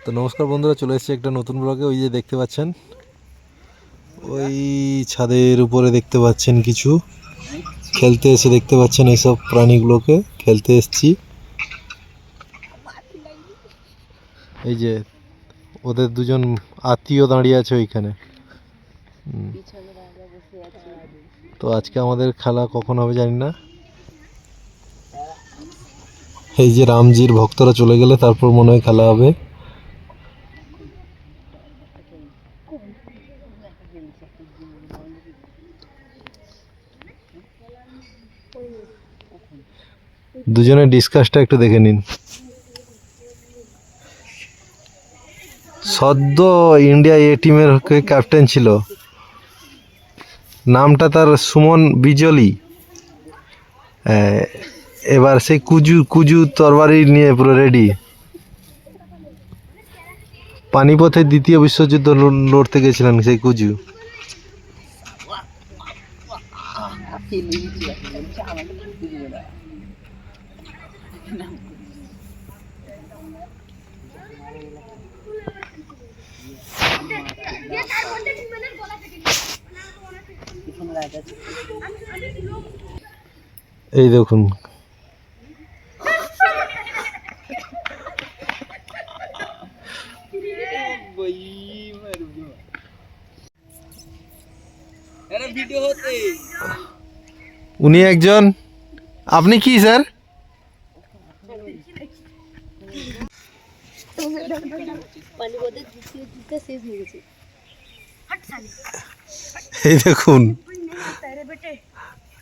তো নমস্কার বন্ধুরা, চলে এসেছি একটা নতুন ব্লগে। ওই যে দেখতে পাচ্ছেন, ওই ছাদের উপরে দেখতে পাচ্ছেন কিছু খেলতে এসে দেখতে পাচ্ছেন এইসব প্রাণীগুলোকে খেলতে এসেছি। এই যে ওদের দুজন আত্মীয় দাঁড়িয়ে আছে ওইখানে। তো আজকে আমাদের খেলা কখন হবে জানি না। এই যে রামজির ভক্তরা চলে গেলে তারপর মনে হয় খেলা হবে। দুজনের ডিসকাসটা একটু দেখে নিন। সদ্য ইন্ডিয়া এ টিমের ক্যাপ্টেন ছিল, নামটা তার সুমন বিজলি। এবার সেই কুজু কুজু তরবারি নিয়ে পুরো রেডি। পানিপথে দ্বিতীয় বিশ্বযুদ্ধ লড়তে গেছিলেন সেই কুজু। এই দেখুন, উনি একজন। আপনি কি স্যার? এই দেখুন,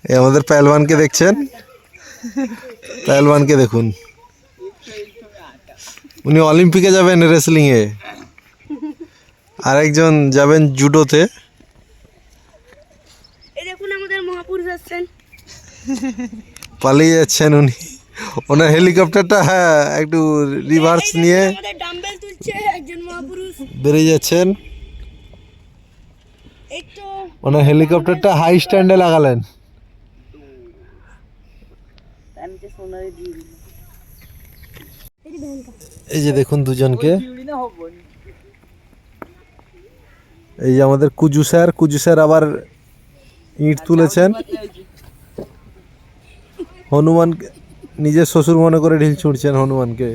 এই আমাদের পেহলওয়ানকে দেখছেন, পেহলওয়ানকে দেখুন। উনি অলিম্পিকে যাবেন রেসলিং এ, আরেকজন যাবেন জুডোতে। এই দেখুন আমাদের মহাপুরুষ আসছেন, পালিয়ে যাচ্ছেন উনি। ওনার হেলিকপ্টারটা একটু রিভার্স নিয়ে আমাদের ডাম্বেল তুলছে একজন মহাপুরুষ বেরিয়ে যাচ্ছেন। এই তো ওনার হেলিকপ্টারটা হাই স্ট্যান্ডে লাগালেন। এই যে দেখুন দুজনকে। এই যে আমাদের কুজু স্যার আবার ইট তুলেছেন। হনুমান নিজের শ্বশুর মনে করে ঢিল ছুঁড়ছেন হনুমানকে।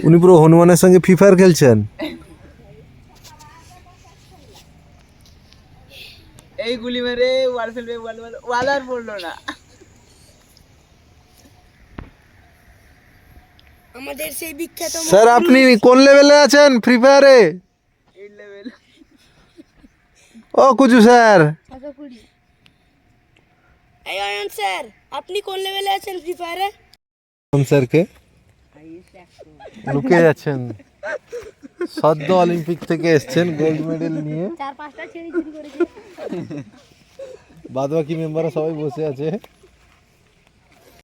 উনি পুরো হনুমানের সঙ্গে ফ্রি ফায়ার খেলছেন। এই গুলি মেরে ওয়াল ফেলবে, ওয়াল আর পড়লো না। আমাদের সেই বিখ্যাত স্যার আপনি কোন লেভেলে আছেন ফ্রি ফায়ারে? এই লেভেল। ও কুজু স্যার, এই অয়ন স্যার, আপনি কোন লেভেলে আছেন ফ্রি ফায়ারে? স্যারকে লুকিয়ে যাচ্ছেন। সদ্য অলিম্পিক থেকে এসছেন গোল্ড মেডেল নিয়ে। 4-5টা ছেড়ে চুরি করেছে। বাদ বাকি মেম্বাররা সবাই বসে আছে।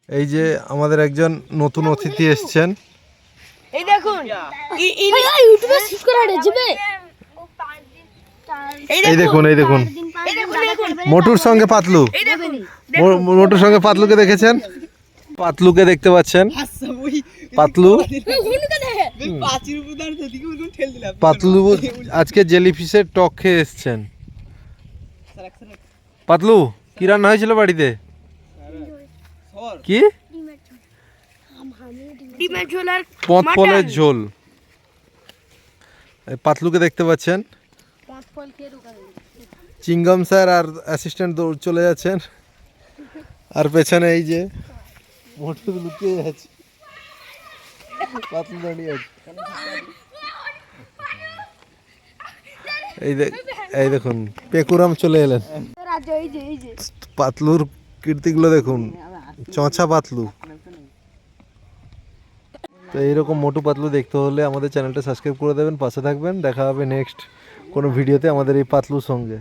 এই যে আমাদের একজন নতুন অতিথি এসছেন। এই দেখুন, ইউটিউবে সাবস্ক্রাইব যাবে। এই দেখুন, এই দেখুন মোটুর সঙ্গে পাতলু। মোটুর সঙ্গে পাতলুকে দেখেছেন? পাতলুকে দেখতে পাচ্ছেন? পাতলু পাতলু আজকে জেলিফিশের টক খেয়ে এসছেন। পাতলু, কি রান্না হয়েছিল বাড়িতে? কি? ডিমের ঝোল আর পথফলের ঝোল। পাতলুকে দেখতে পাচ্ছেন। চিংগম স্যার আর অ্যাসিস্ট্যান্ট দৌড় চলে যাচ্ছেন, আর পেছনে এই যে মোটু লুকিয়ে যাচ্ছে, পাতলু দাঁড়িয়ে আছে। এই দেখুন পেকুরাম চলে এলেন। পাতলুর কীর্তিগুলো দেখুন, চঁচা পাতলু। তো এইরকম মোটু পাতলু দেখতে হলে আমাদের চ্যানেলটা সাবস্ক্রাইব করে দেবেন, পাশে থাকবেন। দেখা হবে নেক্সট কোনো ভিডিওতে আমাদের এই পাতলুর সঙ্গে।